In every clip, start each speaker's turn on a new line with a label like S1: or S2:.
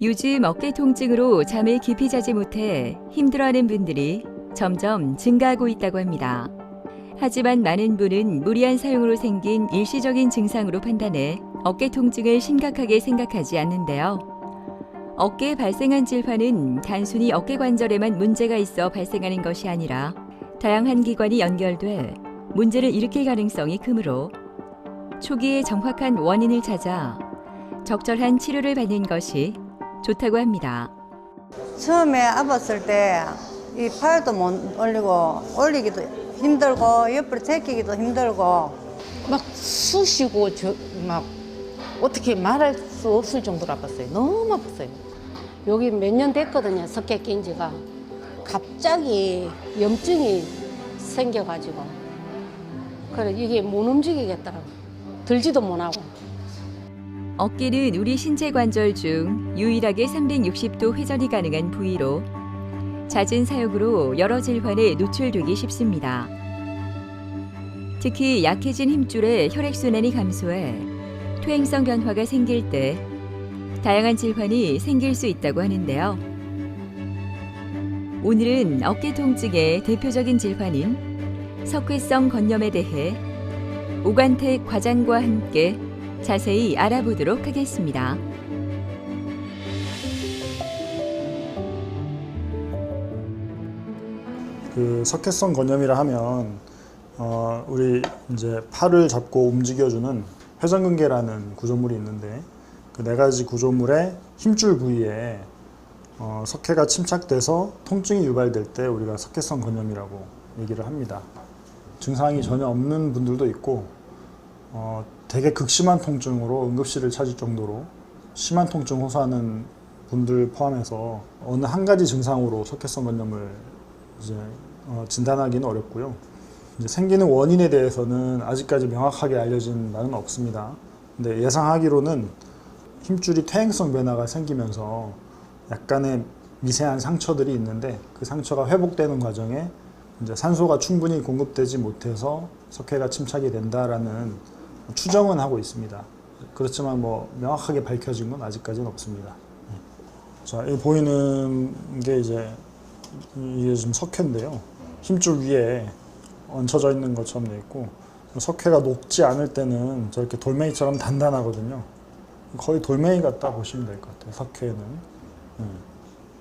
S1: 요즘 어깨 통증으로 잠을 깊이 자지 못해 힘들어하는 분들이 점점 증가하고 있다고 합니다. 하지만 많은 분은 무리한 사용으로 생긴 일시적인 증상으로 판단해 어깨 통증을 심각하게 생각하지 않는데요. 어깨에 발생한 질환은 단순히 어깨 관절에만 문제가 있어 발생하는 것이 아니라 다양한 기관이 연결돼 문제를 일으킬 가능성이 크므로 초기에 정확한 원인을 찾아 적절한 치료를 받는 것이 좋다고 합니다.
S2: 처음에 아팠을 때 이 팔도 못 올리고 올리기도 힘들고 옆으로 제끼기도 힘들고
S3: 막 쑤시고 막 어떻게 말할 수 없을 정도로 아팠어요. 너무 아팠어요.
S4: 여기 몇 년 됐거든요. 석회 낀 지가. 갑자기 염증이 생겨가지고 그래 이게 못 움직이겠더라고요. 들지도 못하고.
S1: 어깨는 우리 신체 관절 중 유일하게 360도 회전이 가능한 부위로 잦은 사용으로 여러 질환에 노출되기 쉽습니다. 특히 약해진 힘줄에 혈액순환이 감소해 퇴행성 변화가 생길 때 다양한 질환이 생길 수 있다고 하는데요. 오늘은 어깨 통증의 대표적인 질환인 석회성 건염에 대해 오관택 과장과 함께 자세히 알아보도록 하겠습니다.
S5: 그 석회성 건염이라 하면 우리 이제 팔을 잡고 움직여주는 회전근개라는 구조물이 있는데 그 네 가지 구조물의 힘줄 부위에 석회가 침착돼서 통증이 유발될 때 우리가 석회성 건염이라고 얘기를 합니다. 증상이 전혀 없는 분들도 있고 되게 극심한 통증으로 응급실을 찾을 정도로 심한 통증 호소하는 분들 포함해서 어느 한 가지 증상으로 석회성 건염을 이제 진단하기는 어렵고요. 이제 생기는 원인에 대해서는 아직까지 명확하게 알려진 바는 없습니다. 근데 예상하기로는 힘줄이 퇴행성 변화가 생기면서 약간의 미세한 상처들이 있는데 그 상처가 회복되는 과정에 이제 산소가 충분히 공급되지 못해서 석회가 침착이 된다라는 추정은 하고 있습니다. 그렇지만 뭐 명확하게 밝혀진 건 아직까지는 없습니다. 자, 여기 보이는 게 이게 지금 석회인데요. 힘줄 위에 얹혀져 있는 것처럼 되어 있고 석회가 녹지 않을 때는 저렇게 돌멩이처럼 단단하거든요. 거의 돌멩이 같다 보시면 될 것 같아요. 석회는.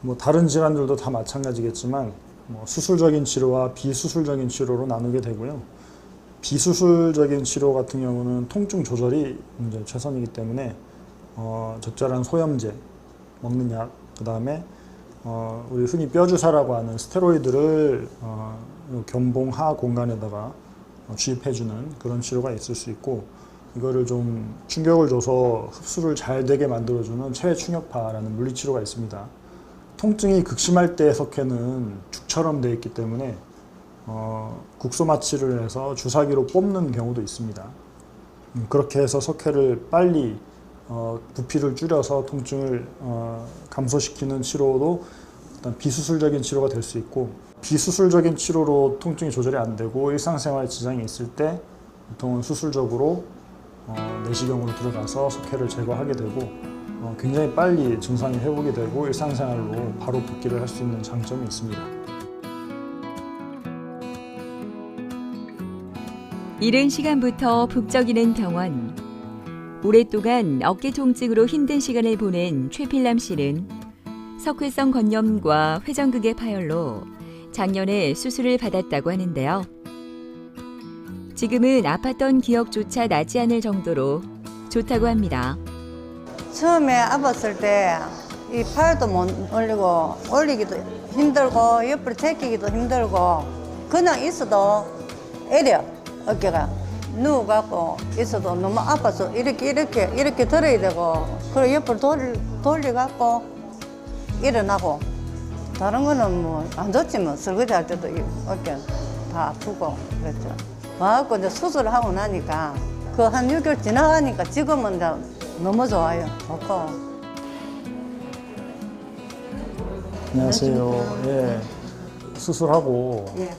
S5: 뭐 다른 질환들도 다 마찬가지겠지만 뭐 수술적인 치료와 비수술적인 치료로 나누게 되고요. 비수술적인 치료 같은 경우는 통증 조절이 이제 최선이기 때문에 적절한 소염제 먹는 약, 그 다음에 우리 흔히 뼈주사라고 하는 스테로이드를 견봉 하 공간에다가 주입해주는 그런 치료가 있을 수 있고 이거를 좀 충격을 줘서 흡수를 잘 되게 만들어주는 체외 충격파라는 물리치료가 있습니다. 통증이 극심할 때 석회는 죽처럼 되어 있기 때문에 국소 마취를 해서 주사기로 뽑는 경우도 있습니다. 그렇게 해서 석회를 빨리 부피를 줄여서 통증을 감소시키는 치료도 일단 비수술적인 치료가 될 수 있고 비수술적인 치료로 통증이 조절이 안 되고 일상생활에 지장이 있을 때 보통은 수술적으로 내시경으로 들어가서 석회를 제거하게 되고 굉장히 빨리 증상이 회복이 되고 일상생활로 바로 복귀를 할 수 있는 장점이 있습니다.
S1: 이른 시간부터 북적이는 병원. 오랫동안 어깨 통증으로 힘든 시간을 보낸 최필남 씨는 석회성 건염과 회전근개 파열로 작년에 수술을 받았다고 하는데요. 지금은 아팠던 기억조차 나지 않을 정도로 좋다고 합니다.
S2: 처음에 아팠을 때 이 팔도 못 올리고 올리기도 힘들고 옆으로 제끼기도 힘들고 그냥 있어도 애려 어깨가 누워갖고 있어도 너무 아파서 이렇게 들어야 되고 그리고 옆으로 돌려갖고 일어나고 다른 거는 뭐 안 좋지 뭐 설거지 할 때도 어깨 다 아프고 그랬죠. 와갖고 이제 수술을 하고 나니까 그 한 6개월 지나가니까 지금은 이제 너무 좋아요. 좋고.
S5: 안녕하세요. 예, 수술하고
S2: 예.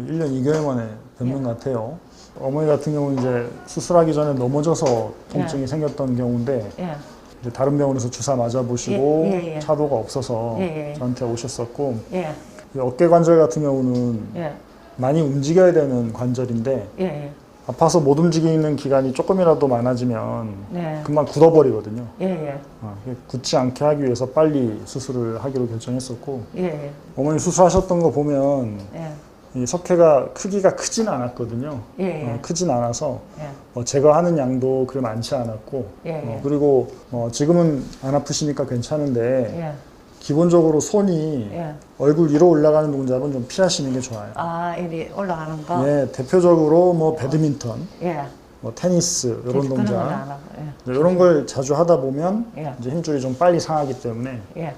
S5: 1년 2개월 만에 뵙는 것 같아요. 어머니 같은 경우는 이제 수술하기 전에 넘어져서 통증이 생겼던 경우인데
S3: 예.
S5: 이제 다른 병원에서 주사 맞아보시고
S3: 예.
S5: 차도가 없어서
S3: 예.
S5: 저한테 오셨었고
S3: 예.
S5: 이 어깨 관절 같은 경우는
S3: 예.
S5: 많이 움직여야 되는 관절인데
S3: 예.
S5: 아파서 못 움직이는 기간이 조금이라도 많아지면
S3: 네.
S5: 금방 굳어버리거든요.
S3: 예.
S5: 굳지 않게 하기 위해서 빨리 수술을 하기로 결정했었고
S3: 예.
S5: 어머니 수술하셨던 거 보면
S3: 예.
S5: 이 석회가 크기가 크진 않았거든요.
S3: 예.
S5: 크진 않아서
S3: 예.
S5: 제거하는 양도 그리 많지 않았고
S3: 예.
S5: 그리고 지금은 안 아프시니까 괜찮은데
S3: 예.
S5: 기본적으로 손이
S3: 예.
S5: 얼굴 위로 올라가는 동작은 좀 피하시는 게 좋아요.
S3: 아, 이리 올라가는 거?
S5: 예, 대표적으로 뭐 배드민턴,
S3: 예.
S5: 뭐 테니스 이런
S3: 그런 건
S5: 동작
S3: 안 하고, 예.
S5: 이런 걸 자주 하다 보면
S3: 예.
S5: 이제 힘줄이 좀 빨리 상하기 때문에
S3: 예.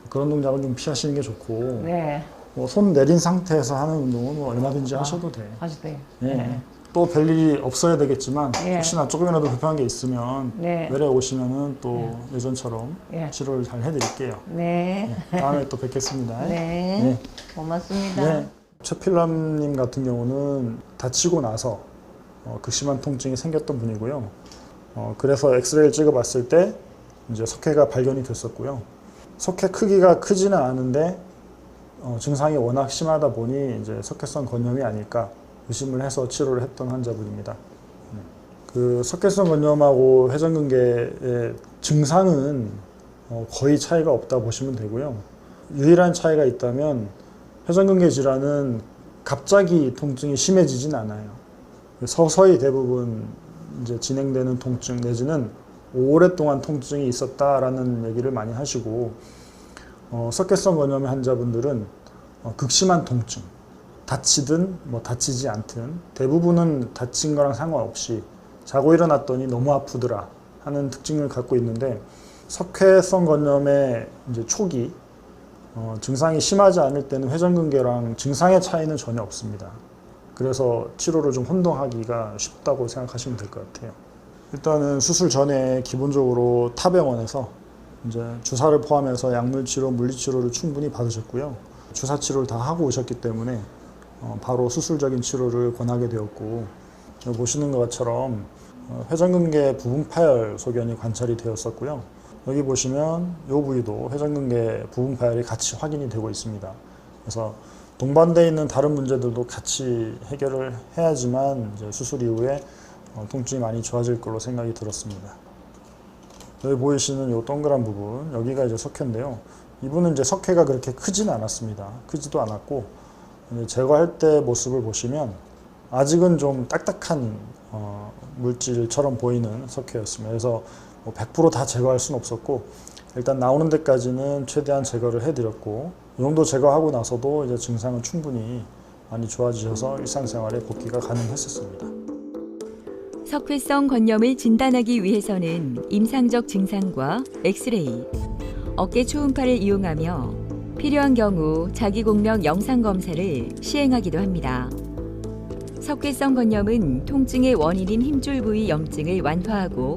S5: 그런 동작은 좀 피하시는 게 좋고
S3: 네.
S5: 뭐 손 내린 상태에서 하는 운동은 뭐 얼마든지 하셔도 돼.
S3: 아주 돼요.
S5: 예. 또 별일이 없어야 되겠지만
S3: 예.
S5: 혹시나 조금이라도 불편한 게 있으면
S3: 네.
S5: 외래 오시면은 또 예전처럼
S3: 예.
S5: 치료를 잘 해드릴게요.
S3: 네.
S5: 다음에 또 뵙겠습니다.
S3: 네. 고맙습니다.
S5: 네. 최필남님 같은 경우는 다치고 나서 극심한 통증이 생겼던 분이고요. 그래서 엑스레이를 찍어봤을 때 이제 석회가 발견이 됐었고요. 석회 크기가 크지는 않은데 증상이 워낙 심하다 보니 이제 석회성 건염이 아닐까 의심을 해서 치료를 했던 환자분입니다. 그 석회성 건염하고 회전근개의 증상은 거의 차이가 없다 보시면 되고요. 유일한 차이가 있다면 회전근개 질환은 갑자기 통증이 심해지진 않아요. 서서히 대부분 이제 진행되는 통증 내지는 오랫동안 통증이 있었다라는 얘기를 많이 하시고 석회성 건염의 환자분들은 극심한 통증, 다치든 뭐 다치지 않든 대부분은 다친 거랑 상관없이 자고 일어났더니 너무 아프더라 하는 특징을 갖고 있는데 석회성 건염의 이제 초기 증상이 심하지 않을 때는 회전근개랑 증상의 차이는 전혀 없습니다. 그래서 치료를 좀 혼동하기가 쉽다고 생각하시면 될 것 같아요. 일단은 수술 전에 기본적으로 타 병원에서 이제 주사를 포함해서 약물 치료, 물리 치료를 충분히 받으셨고요. 주사 치료를 다 하고 오셨기 때문에 바로 수술적인 치료를 권하게 되었고 여기 보시는 것처럼 회전근개 부분 파열 소견이 관찰이 되었었고요. 여기 보시면 이 부위도 회전근개 부분 파열이 같이 확인이 되고 있습니다. 그래서 동반되어 있는 다른 문제들도 같이 해결을 해야지만 이제 수술 이후에 통증이 많이 좋아질 걸로 생각이 들었습니다. 여기 보이시는 이 동그란 부분, 여기가 이제 석회인데요. 이분은 이제 석회가 그렇게 크지는 않았습니다. 크지도 않았고 이제 제거할 때 모습을 보시면 아직은 좀 딱딱한 물질처럼 보이는 석회였습니다. 그래서 뭐 100% 다 제거할 수는 없었고 일단 나오는 데까지는 최대한 제거를 해드렸고 이 정도 제거하고 나서도 이제 증상은 충분히 많이 좋아지셔서 일상생활에 복귀가 가능했었습니다.
S1: 석회성 건염을 진단하기 위해서는 임상적 증상과 엑스레이, 어깨 초음파를 이용하며 필요한 경우 자기공명 영상검사를 시행하기도 합니다. 석회성 건염은 통증의 원인인 힘줄 부위 염증을 완화하고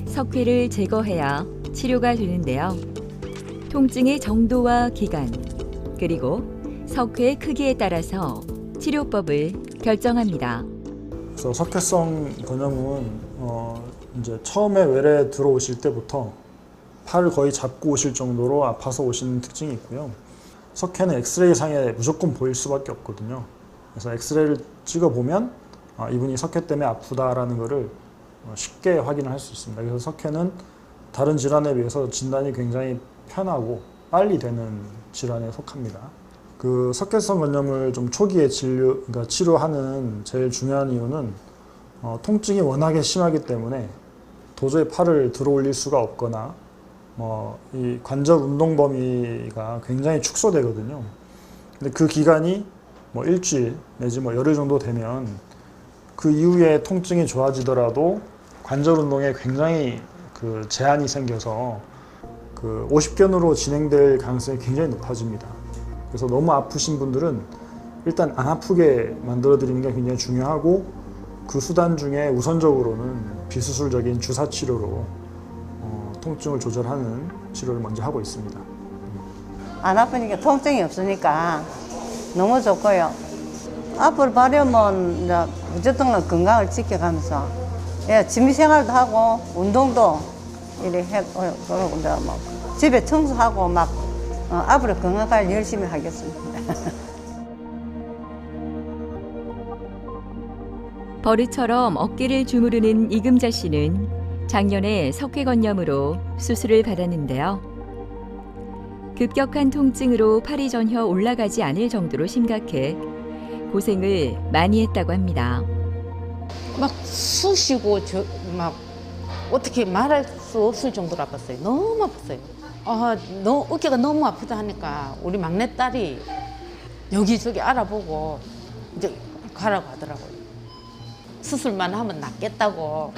S1: 석회를 제거해야 치료가 되는데요. 통증의 정도와 기간, 그리고 석회의 크기에 따라서 치료법을 결정합니다.
S5: 그래서 석회성 건염은 이제 처음에 외래에 들어오실 때부터 팔을 거의 잡고 오실 정도로 아파서 오시는 특징이 있고요. 석회는 엑스레이 상에 무조건 보일 수밖에 없거든요. 그래서 엑스레이를 찍어보면 이분이 석회 때문에 아프다라는 것을 쉽게 확인을 할 수 있습니다. 그래서 석회는 다른 질환에 비해서 진단이 굉장히 편하고 빨리 되는 질환에 속합니다. 그 석회성 건염을 좀 초기에 그러니까 치료하는 제일 중요한 이유는 통증이 워낙에 심하기 때문에 도저히 팔을 들어 올릴 수가 없거나 이 관절 운동 범위가 굉장히 축소되거든요. 근데 그 기간이 뭐 일주일 내지 뭐 열흘 정도 되면 그 이후에 통증이 좋아지더라도 관절 운동에 굉장히 그 제한이 생겨서 그 50견으로 진행될 가능성이 굉장히 높아집니다. 그래서 너무 아프신 분들은 일단 안 아프게 만들어 드리는 게 굉장히 중요하고 그 수단 중에 우선적으로는 비수술적인 주사 치료로 통증을 조절하는 치료를 먼저 하고 있습니다.
S2: 안 아프니까 통증이 없으니까 너무 좋고요. 앞으로 바려면 이제 어쨌든 건강을 지켜가면서 예, 취미생활도 하고 운동도 이렇게 해 그러고 이제 뭐 집에 청소하고 막 앞으로 건강관리 열심히 하겠습니다.
S1: 버릇처럼 어깨를 주무르는 이금자 씨는 작년에 석회건염으로 수술을 받았는데요. 급격한 통증으로 팔이 전혀 올라가지 않을 정도로 심각해 고생을 많이 했다고 합니다.
S3: 막 쑤시고 막 어떻게 말할 수 없을 정도로 아팠어요. 너무 아팠어요. 어깨가 너무 아프다 하니까 우리 막내딸이 여기저기 알아보고 이제 가라고 하더라고요. 수술만 하면 낫겠다고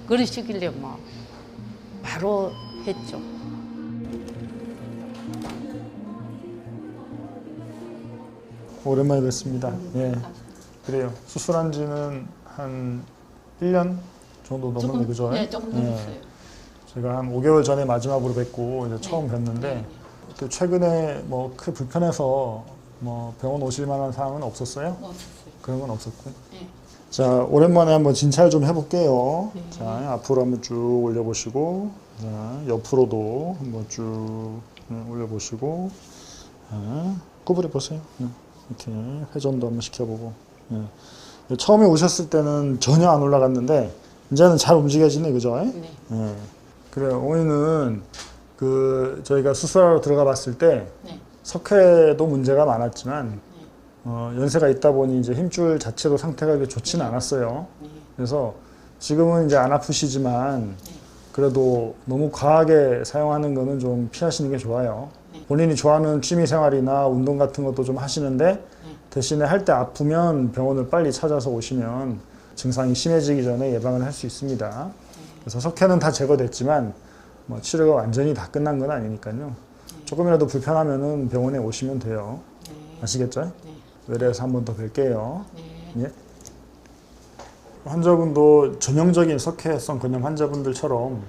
S3: 그러시길래 뭐 바로 했죠.
S5: 오랜만에 뵙습니다. 예, 그래요. 수술한 지는 한 1년 정도 넘었네, 그죠?
S3: 네, 조금 넘었어요.
S5: 제가 한 5개월 전에 마지막으로 뵙고 이제 처음 뵀는데 또 최근에 뭐 크게 불편해서 뭐 병원 오실 만한 상황은 없었어요?
S3: 없었어요.
S5: 그런 건 없었고.
S3: 네.
S5: 자, 오랜만에 한번 진찰 좀 해볼게요. 자, 앞으로 한번 쭉 올려보시고, 자, 옆으로도 한번 쭉 올려보시고, 자, 구부려 보세요. 이렇게 회전도 한번 시켜보고. 처음에 오셨을 때는 전혀 안 올라갔는데 이제는 잘 움직여지네, 그죠?
S3: 네.
S5: 그래요. 어머니는 저희가 수술하러 들어가 봤을 때
S3: 네.
S5: 석회도 문제가 많았지만 연세가 있다 보니 이제 힘줄 자체도 상태가 그렇게 좋지는 않았어요. 그래서 지금은 이제 안 아프시지만 그래도 너무 과하게 사용하는 거는 좀 피하시는 게 좋아요. 본인이 좋아하는 취미 생활이나 운동 같은 것도 좀 하시는데 대신에 할 때 아프면 병원을 빨리 찾아서 오시면 증상이 심해지기 전에 예방을 할 수 있습니다. 그래서 석회는 다 제거됐지만 뭐 치료가 완전히 다 끝난 건 아니니까요. 조금이라도 불편하면은 병원에 오시면 돼요. 아시겠죠? 외래에서 한 번 더 뵐게요. 예. 환자분도 전형적인 석회성 건염 환자분들처럼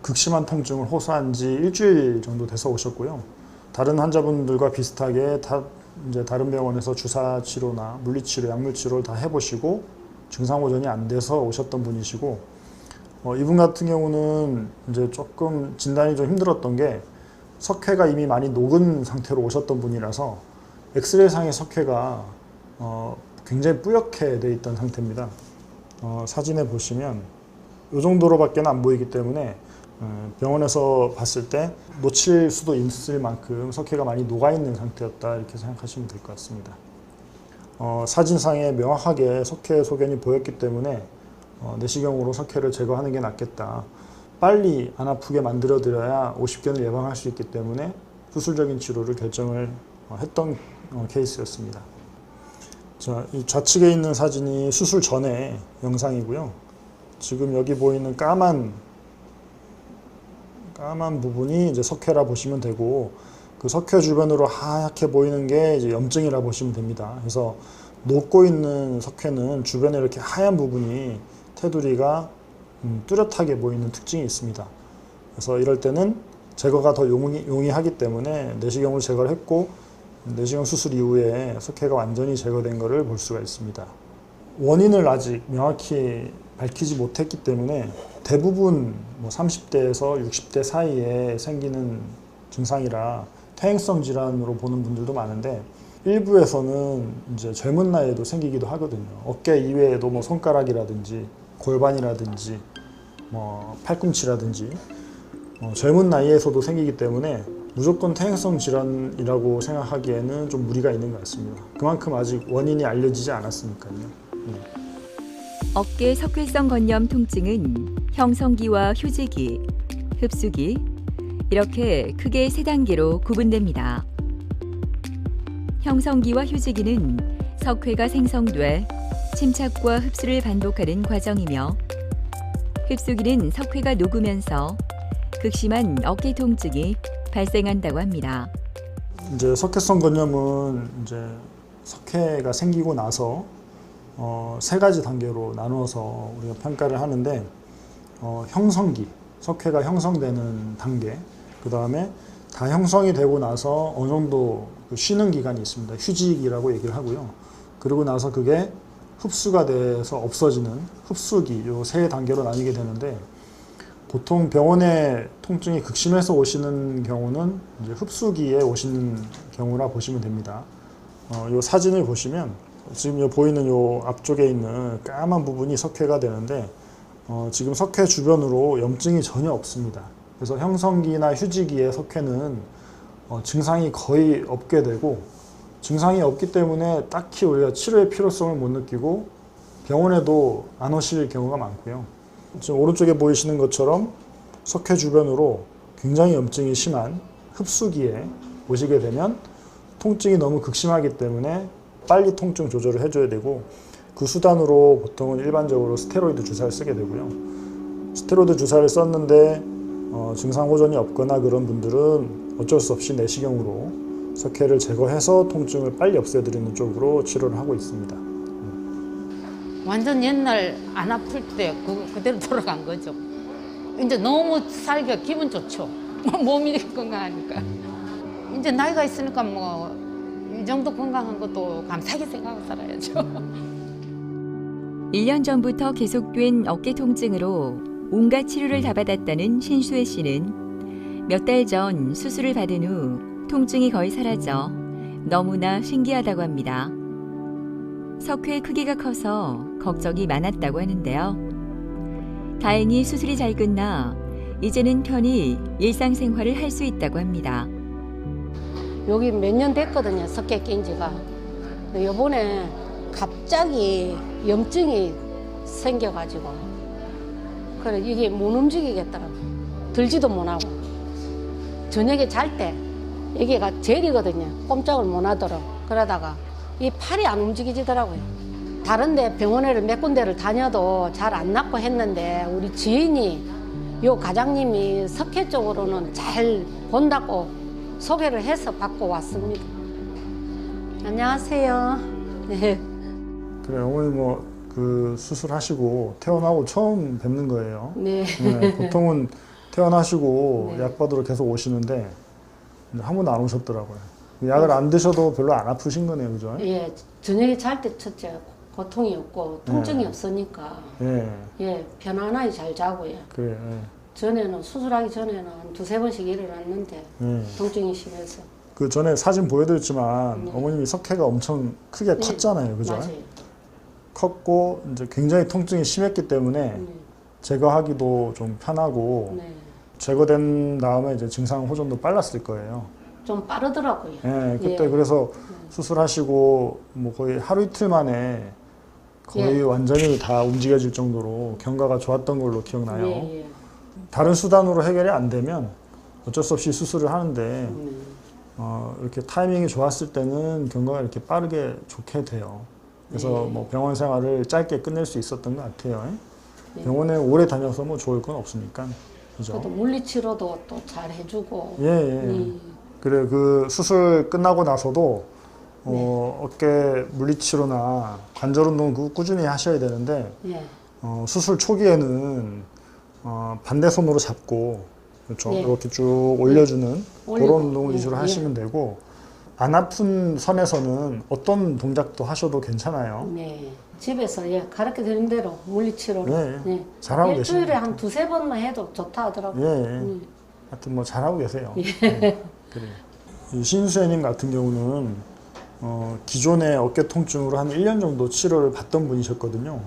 S5: 극심한 통증을 호소한 지 일주일 정도 돼서 오셨고요. 다른 환자분들과 비슷하게 이제 다른 병원에서 주사 치료나 물리치료, 약물 치료를 다 해보시고 증상 호전이 안 돼서 오셨던 분이시고, 이분 같은 경우는 이제 조금 진단이 좀 힘들었던 게 석회가 이미 많이 녹은 상태로 오셨던 분이라서 엑스레이상의 석회가 굉장히 뿌옇게 돼 있던 상태입니다. 사진에 보시면 이 정도로밖에 안 보이기 때문에 병원에서 봤을 때 놓칠 수도 있을 만큼 석회가 많이 녹아있는 상태였다 이렇게 생각하시면 될 것 같습니다. 사진상에 명확하게 석회 소견이 보였기 때문에 내시경으로 석회를 제거하는 게 낫겠다. 빨리 안 아프게 만들어 드려야 오십견을 예방할 수 있기 때문에 수술적인 치료를 결정을 했던 케이스였습니다. 자, 이 좌측에 있는 사진이 수술 전에 영상이고요. 지금 여기 보이는 까만 부분이 이제 석회라 보시면 되고, 그 석회 주변으로 하얗게 보이는 게 이제 염증이라 보시면 됩니다. 그래서 녹고 있는 석회는 주변에 이렇게 하얀 부분이 테두리가 뚜렷하게 보이는 특징이 있습니다. 그래서 이럴 때는 제거가 더 용이하기 때문에 내시경으로 제거를 했고, 내시경 수술 이후에 석회가 완전히 제거된 것을 볼 수가 있습니다. 원인을 아직 명확히 밝히지 못했기 때문에 대부분 30대에서 60대 사이에 생기는 증상이라 퇴행성 질환으로 보는 분들도 많은데, 일부에서는 이제 젊은 나이에도 생기기도 하거든요. 어깨 이외에도 손가락이라든지 골반이라든지 팔꿈치라든지 젊은 나이에서도 생기기 때문에 무조건 퇴행성 질환이라고 생각하기에는 좀 무리가 있는 것 같습니다. 그만큼 아직 원인이 알려지지 않았으니까요.
S1: 어깨 석회성 건염 통증은 형성기와 휴지기, 흡수기 이렇게 크게 세 단계로 구분됩니다. 형성기와 휴지기는 석회가 생성돼 침착과 흡수를 반복하는 과정이며, 흡수기는 석회가 녹으면서 극심한 어깨 통증이 발생한다고 합니다.
S5: 이제 석회성 건염은 이제 석회가 생기고 나서 세 가지 단계로 나누어서 우리가 평가를 하는데, 형성기, 석회가 형성되는 단계, 그 다음에 다 형성이 되고 나서 어느 정도 쉬는 기간이 있습니다. 휴지기라고 얘기를 하고요. 그리고 나서 그게 흡수가 돼서 없어지는 흡수기, 요 세 단계로 나뉘게 되는데, 보통 병원에 통증이 극심해서 오시는 경우는 이제 흡수기에 오시는 경우라 보시면 됩니다. 요 사진을 보시면 지금 요 보이는 요 앞쪽에 있는 까만 부분이 석회가 되는데, 지금 석회 주변으로 염증이 전혀 없습니다. 그래서 형성기나 휴지기의 석회는 증상이 거의 없게 되고, 증상이 없기 때문에 딱히 우리가 치료의 필요성을 못 느끼고 병원에도 안 오실 경우가 많고요. 지금 오른쪽에 보이시는 것처럼 석회 주변으로 굉장히 염증이 심한 흡수기에 오시게 되면 통증이 너무 극심하기 때문에 빨리 통증 조절을 해줘야 되고, 그 수단으로 보통은 일반적으로 스테로이드 주사를 쓰게 되고요. 스테로이드 주사를 썼는데 증상 호전이 없거나 그런 분들은 어쩔 수 없이 내시경으로 석회를 제거해서 통증을 빨리 없애드리는 쪽으로 치료를 하고 있습니다.
S3: 완전 옛날 안 아플 때 그대로 돌아간 거죠. 이제 너무 살기가 기분 좋죠. 몸이 건강하니까. 이제 나이가 있으니까 뭐 이 정도 건강한 것도 감사하게 생각하고 살아야죠.
S1: 1년 전부터 계속된 어깨 통증으로 온갖 치료를 다 받았다는 신수혜 씨는 몇 달 전 수술을 받은 후 통증이 거의 사라져 너무나 신기하다고 합니다. 석회의 크기가 커서 걱정이 많았다고 하는데요. 다행히 수술이 잘 끝나 이제는 편히 일상생활을 할 수 있다고 합니다.
S4: 여기 몇 년 됐거든요, 석회 낀 지가. 근데 요번에 갑자기 염증이 생겨가지고 그래 이게 못 움직이겠더라고. 들지도 못하고 저녁에 잘 때 여기가 젤이거든요. 꼼짝을 못 하도록. 그러다가 이 팔이 안 움직이지더라고요. 다른데 병원에를 몇 군데를 다녀도 잘 안 낫고 했는데 우리 지인이 요 과장님이 석회 쪽으로는 잘 본다고 소개를 해서 받고 왔습니다. 안녕하세요. 네.
S5: 그래, 어머니 뭐 그 수술하시고 퇴원하고 처음 뵙는 거예요.
S4: 네.
S5: 네, 보통은 퇴원하시고
S4: 네.
S5: 약 받으러 계속 오시는데 한 번도 안 오셨더라고요. 약을 안 드셔도 별로 안 아프신 거네요, 그죠?
S4: 예, 저녁에 잘 때 첫째 고통이 없고 통증이 없으니까
S5: 예,
S4: 예, 편안하게 잘 자고요.
S5: 그래. 예.
S4: 전에는 수술하기 전에는 한 두세 번씩 일어났는데
S5: 예.
S4: 통증이 심해서.
S5: 그 전에 사진 보여드렸지만 어머님이 석회가 엄청 크게
S4: 네.
S5: 컸잖아요, 그죠?
S4: 맞아요.
S5: 컸고 이제 굉장히 통증이 심했기 때문에 제거하기도 좀 편하고
S4: 네.
S5: 제거된 다음에 이제 증상 호전도 빨랐을 거예요.
S4: 좀 빠르더라고요.
S5: 예, 그때
S4: 예.
S5: 그래서 수술하시고 뭐 거의 하루 이틀 만에 거의
S4: 예.
S5: 완전히 다 움직여질 정도로 경과가 좋았던 걸로 기억나요.
S4: 예, 예.
S5: 다른 수단으로 해결이 안 되면 어쩔 수 없이 수술을 하는데 이렇게 타이밍이 좋았을 때는 경과가 이렇게 빠르게 좋게 돼요. 그래서
S4: 네.
S5: 뭐 병원 생활을 짧게 끝낼 수 있었던 것 같아요.
S4: 네.
S5: 병원에 오래 다녀서 뭐 좋을 건 없으니까. 그죠?
S4: 그래도 물리치료도 또 잘 해주고.
S5: 예, 예. 그래, 그 수술 끝나고 나서도 어깨 물리치료나 관절 운동 꾸준히 하셔야 되는데
S4: 예.
S5: 수술 초기에는 반대 손으로 잡고 그렇죠.
S4: 네.
S5: 이렇게 쭉 올려주는
S4: 올리고,
S5: 그런 운동을
S4: 예,
S5: 위주로
S4: 예.
S5: 하시면 되고, 안 아픈 선에서는 어떤 동작도 하셔도 괜찮아요.
S4: 네. 집에서 예, 가르쳐 드린 대로 물리치료로.
S5: 예,
S4: 예.
S5: 잘하고
S4: 일주일에
S5: 계십니다.
S4: 한 두세 번만 해도 좋다 하더라고요.
S5: 예, 예. 하여튼 뭐 잘하고 계세요.
S4: 예.
S5: 그래요. 이 신수혜님 같은 경우는 기존의 어깨 통증으로 한 1년 정도 치료를 받던 분이셨거든요.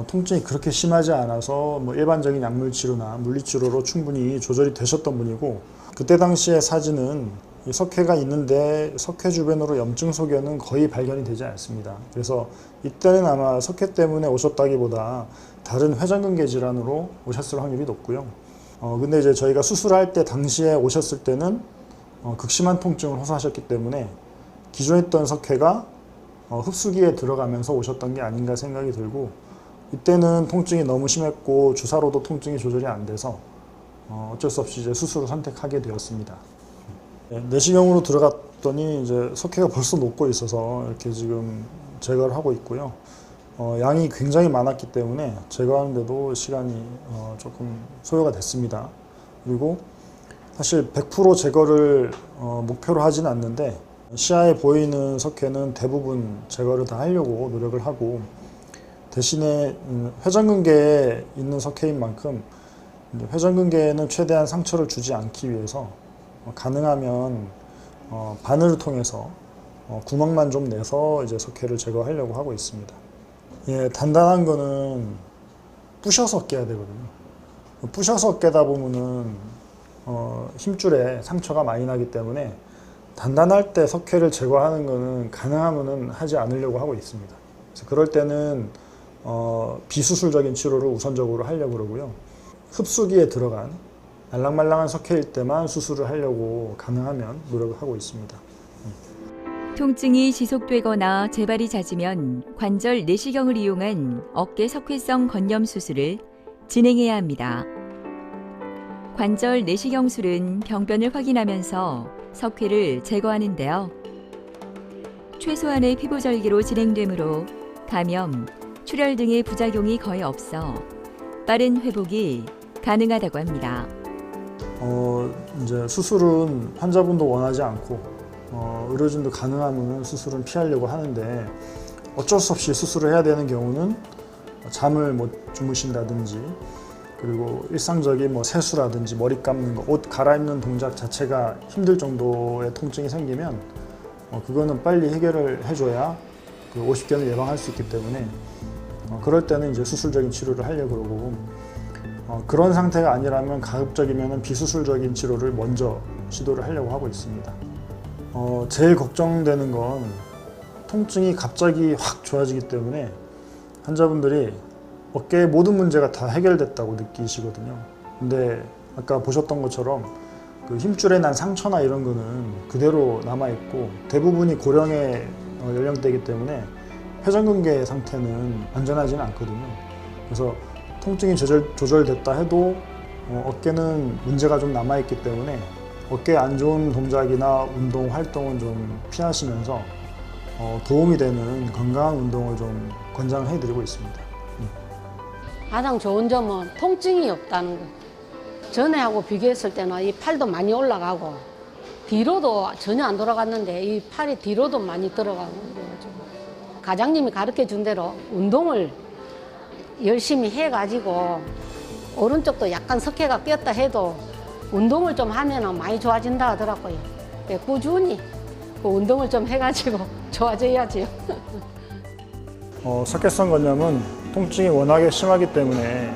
S5: 통증이 그렇게 심하지 않아서 뭐 일반적인 약물 치료나 물리 치료로 충분히 조절이 되셨던 분이고, 그때 당시의 사진은 이 석회가 있는데 석회 주변으로 염증 소견은 거의 발견이 되지 않습니다. 그래서 이때는 아마 석회 때문에 오셨다기보다 다른 회전근개 질환으로 오셨을 확률이 높고요. 근데 이제 저희가 수술할 때 당시에 오셨을 때는 극심한 통증을 호소하셨기 때문에 기존에 있던 석회가 흡수기에 들어가면서 오셨던 게 아닌가 생각이 들고, 이때는 통증이 너무 심했고 주사로도 통증이 조절이 안 돼서 어쩔 수 없이 이제 수술을 선택하게 되었습니다. 내시경으로 들어갔더니 이제 석회가 벌써 녹고 있어서 이렇게 지금 제거를 하고 있고요. 양이 굉장히 많았기 때문에 제거하는데도 시간이 조금 소요가 됐습니다. 그리고 사실 100% 제거를 목표로 하지는 않는데 시야에 보이는 석회는 대부분 제거를 다 하려고 노력을 하고, 대신에 회전근개에 있는 석회인 만큼 회전근개에는 최대한 상처를 주지 않기 위해서 가능하면 바늘을 통해서 구멍만 좀 내서 이제 석회를 제거하려고 하고 있습니다. 예, 단단한 거는 부셔서 깨야 되거든요. 부셔서 깨다 보면은 힘줄에 상처가 많이 나기 때문에 단단할 때 석회를 제거하는 거는 가능하면은 하지 않으려고 하고 있습니다. 그래서 그럴 때는 비수술적인 치료를 우선적으로 하려고 그러고요. 흡수기에 들어간 말랑말랑한 석회일 때만 수술을 하려고 가능하면 노력을 하고 있습니다.
S1: 통증이 지속되거나 재발이 잦으면 관절 내시경을 이용한 어깨 석회성 건염 수술을 진행해야 합니다. 관절 내시경술은 병변을 확인하면서 석회를 제거하는데요. 최소한의 피부 절개로 진행되므로 감염, 출혈 등의 부작용이 거의 없어 빠른 회복이 가능하다고 합니다.
S5: 이제 수술은 환자분도 원하지 않고 의료진도 가능하면 수술은 피하려고 하는데, 어쩔 수 없이 수술을 해야 되는 경우는 잠을 못 주무신다든지, 그리고 일상적인 뭐 세수라든지 머리 감는 거, 옷 갈아입는 동작 자체가 힘들 정도의 통증이 생기면 그거는 빨리 해결을 해줘야 그 오십견을 예방할 수 있기 때문에 그럴 때는 이제 수술적인 치료를 하려고 그러고, 그런 상태가 아니라면 가급적이면 비수술적인 치료를 먼저 시도를 하려고 하고 있습니다. 제일 걱정되는 건 통증이 갑자기 확 좋아지기 때문에 환자분들이 어깨의 모든 문제가 다 해결됐다고 느끼시거든요. 근데 아까 보셨던 것처럼 그 힘줄에 난 상처나 이런 거는 그대로 남아있고, 대부분이 고령의 연령대이기 때문에 회전근개 상태는 안전하지는 않거든요. 그래서 통증이 조절됐다 해도 어깨는 문제가 좀 남아있기 때문에 어깨에 안 좋은 동작이나 운동, 활동은 좀 피하시면서 도움이 되는 건강한 운동을 좀 권장해드리고 있습니다.
S4: 가장 좋은 점은 통증이 없다는 거. 전에하고 비교했을 때는 이 팔도 많이 올라가고 뒤로도 전혀 안 돌아갔는데 이 팔이 뒤로도 많이 들어가고 그래가지고 과장님이 가르쳐 준 대로 운동을 열심히 해가지고 오른쪽도 약간 석회가 꼈다 해도 운동을 좀 하면 많이 좋아진다 하더라고요. 꾸준히 그 운동을 좀 해가지고 좋아져야지요.
S5: 석회성 건염은 통증이 워낙에 심하기 때문에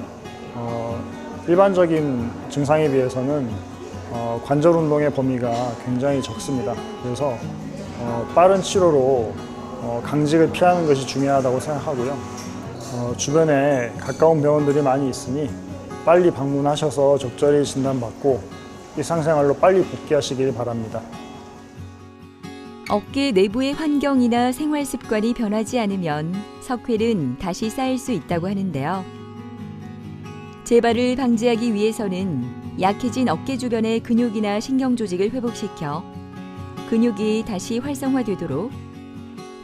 S5: 일반적인 증상에 비해서는 관절 운동의 범위가 굉장히 적습니다. 그래서 빠른 치료로 강직을 피하는 것이 중요하다고 생각하고요. 주변에 가까운 병원들이 많이 있으니 빨리 방문하셔서 적절히 진단받고 일상생활로 빨리 복귀하시길 바랍니다.
S1: 어깨 내부의 환경이나 생활 습관이 변하지 않으면 석회는 다시 쌓일 수 있다고 하는데요. 재발을 방지하기 위해서는 약해진 어깨 주변의 근육이나 신경 조직을 회복시켜 근육이 다시 활성화되도록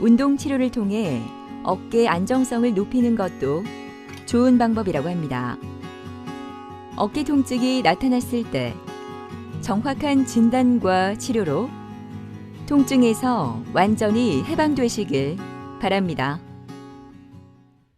S1: 운동 치료를 통해 어깨 안정성을 높이는 것도 좋은 방법이라고 합니다. 어깨 통증이 나타났을 때 정확한 진단과 치료로 통증에서 완전히 해방되시길 바랍니다.